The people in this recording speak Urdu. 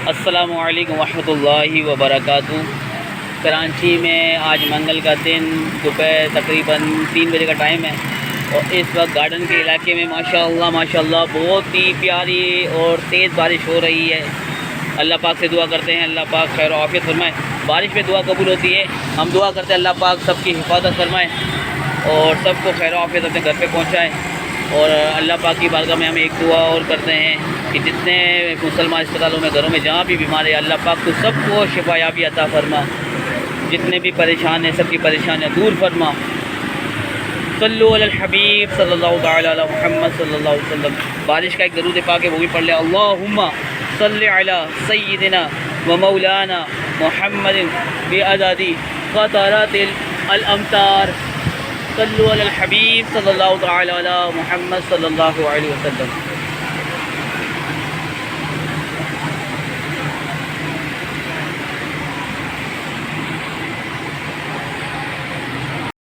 السلام علیکم ورحمۃ اللہ وبرکاتہ۔ کراچی میں آج منگل کا دن دوپہر تقریباً 3 بجے کا ٹائم ہے اور اس وقت گارڈن کے علاقے میں ماشاءاللہ بہت ہی پیاری اور تیز بارش ہو رہی ہے۔ اللہ پاک سے دعا کرتے ہیں اللہ پاک خیر و عافیت فرمائے۔ بارش میں دعا قبول ہوتی ہے، ہم دعا کرتے ہیں اللہ پاک سب کی حفاظت فرمائے اور سب کو خیر و عافیت اپنے گھر پہ پہنچائے۔ اور اللہ پاک کی بارگاہ میں ہم ایک دعا اور کرتے ہیں کہ جتنے مسلمان اسپتالوں میں گھروں میں جہاں بھی بیمار ہے اللہ پاک تو سب کو شفا یابی عطا فرما، جتنے بھی پریشان ہیں سب کی پریشانیاں دور فرما۔ صلو علی الحبیب صلی اللہ تعالی علی محمد صلی اللہ علیہ وسلم۔ بارش کا ایک درود پاک ہے وہ بھی پڑھ لیں، اللہم صلی علی سیدنا و مولانا محمد بعدد قطرات الامطار۔ صلو علی الحبیب صلی اللہ تعالی علی محمد صلی اللہ علیہ وسلم۔